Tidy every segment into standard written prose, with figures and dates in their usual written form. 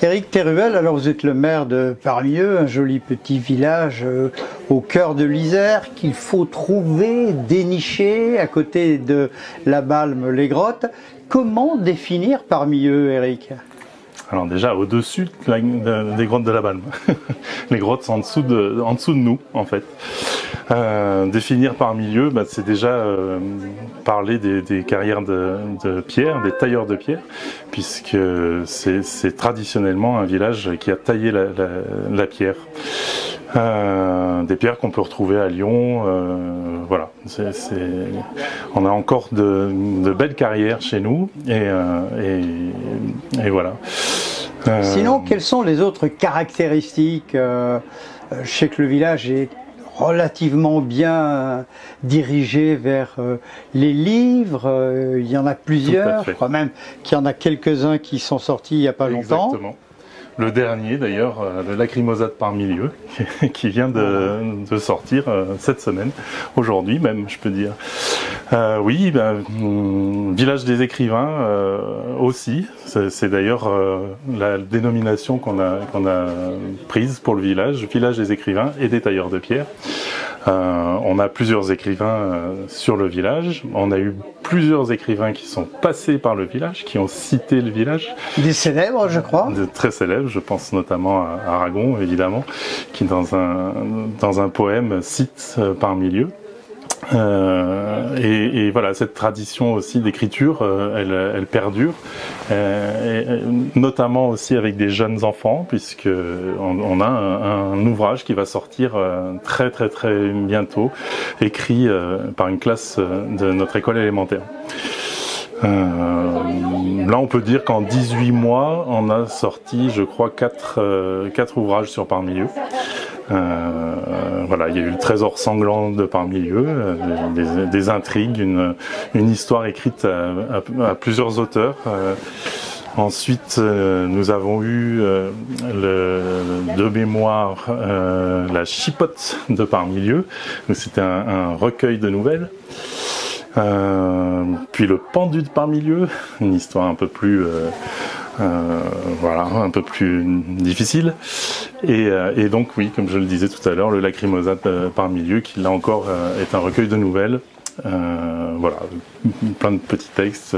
Éric Théruel, alors vous êtes le maire de Parmieux, un joli petit village au cœur de l'Isère qu'il faut trouver, dénicher à côté de la Balme, les grottes. Comment définir Parmieux, Éric ? Alors déjà au-dessus des grottes de la Balme. Les grottes sont en dessous de nous en fait. Définir Parmieux, c'est déjà parler des carrières de pierre, des tailleurs de pierre, puisque c'est traditionnellement un village qui a taillé la pierre. Des pierres qu'on peut retrouver à Lyon, voilà. On a encore de belles carrières chez nous et voilà. Sinon, quelles sont les autres caractéristiques? Je sais que le village est relativement bien dirigé vers les livres, il y en a plusieurs, je crois même qu'il y en a quelques-uns qui sont sortis il n'y a pas longtemps. Exactement. Le dernier d'ailleurs, le Lacrymosa de Parmieux, qui vient de sortir cette semaine, aujourd'hui même je peux dire. Oui, Village des écrivains aussi, c'est d'ailleurs la dénomination qu'on a prise pour le village des écrivains et des tailleurs de pierre. On a plusieurs écrivains sur le village, on a eu plusieurs écrivains qui sont passés par le village, qui ont cité le village. Des célèbres, je crois. Très célèbres, je pense notamment à Aragon, évidemment, qui dans un poème cite Parmieux. Et voilà, cette tradition aussi d'écriture, elle perdure, notamment aussi avec des jeunes enfants, puisque on a un ouvrage qui va sortir très bientôt, écrit par une classe de notre école élémentaire. Là, on peut dire qu'en 18 mois, on a sorti, je crois, 4 ouvrages sur Parmieux. Voilà, il y a eu le trésor sanglant de Parmieux, des intrigues, une histoire écrite à plusieurs auteurs. Ensuite, nous avons eu de mémoire la chipote de Parmieux. C'était un recueil de nouvelles. Puis le pendu de Parmieux, une histoire un peu plus voilà, un peu plus difficile. Et donc oui, comme je le disais tout à l'heure, le Lacrymosa de Parmieux, qui là encore est un recueil de nouvelles. Voilà, plein de petits textes.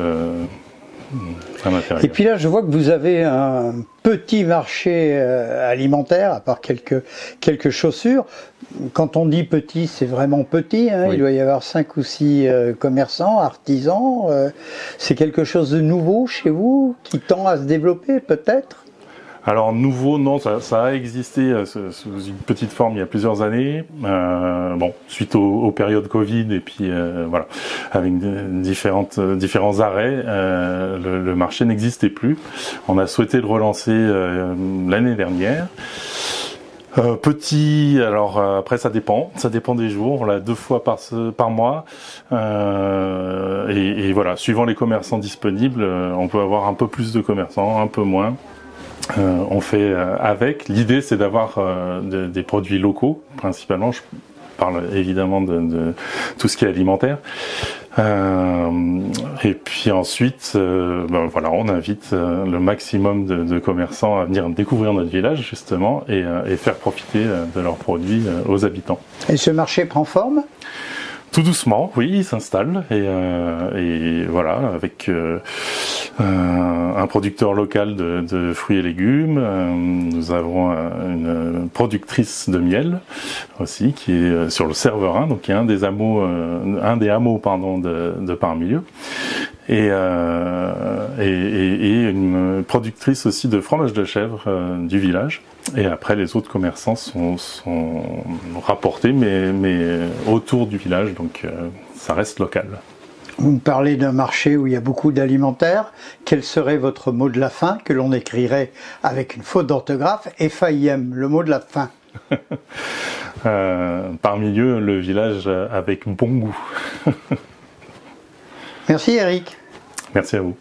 Et puis là, je vois que vous avez un petit marché alimentaire, à part quelques chaussures. Quand on dit petit, c'est vraiment petit, hein. Oui. Il doit y avoir 5 ou 6 commerçants, artisans. C'est quelque chose de nouveau chez vous, qui tend à se développer peut-être? Alors nouveau, non, ça a existé sous une petite forme il y a plusieurs années. Bon, suite aux périodes Covid et puis voilà, avec différents arrêts, le marché n'existait plus. On a souhaité le relancer l'année dernière. Petit, alors après ça dépend des jours. On l'a 2 fois par mois, et voilà, suivant les commerçants disponibles, on peut avoir un peu plus de commerçants, un peu moins. On fait avec. L'idée, c'est d'avoir des produits locaux, principalement. Je parle évidemment de tout ce qui est alimentaire. Et puis ensuite, voilà, on invite le maximum de commerçants à venir découvrir notre village, justement, et faire profiter de leurs produits aux habitants. Et ce marché prend forme ? Tout doucement, oui, il s'installe et voilà, avec un producteur local de fruits et légumes. Nous avons une productrice de miel aussi qui est sur le Cerverin, donc qui est un des hameaux de Parmieux. Et une productrice aussi de fromage de chèvre du village. Et après, les autres commerçants sont rapportés, mais autour du village, donc ça reste local. Vous me parlez d'un marché où il y a beaucoup d'alimentaire. Quel serait votre mot de la fin, que l'on écrirait avec une faute d'orthographe, FAIM, le mot de la fin? Parmieux, le village avec bon goût. Merci Éric. Merci à vous.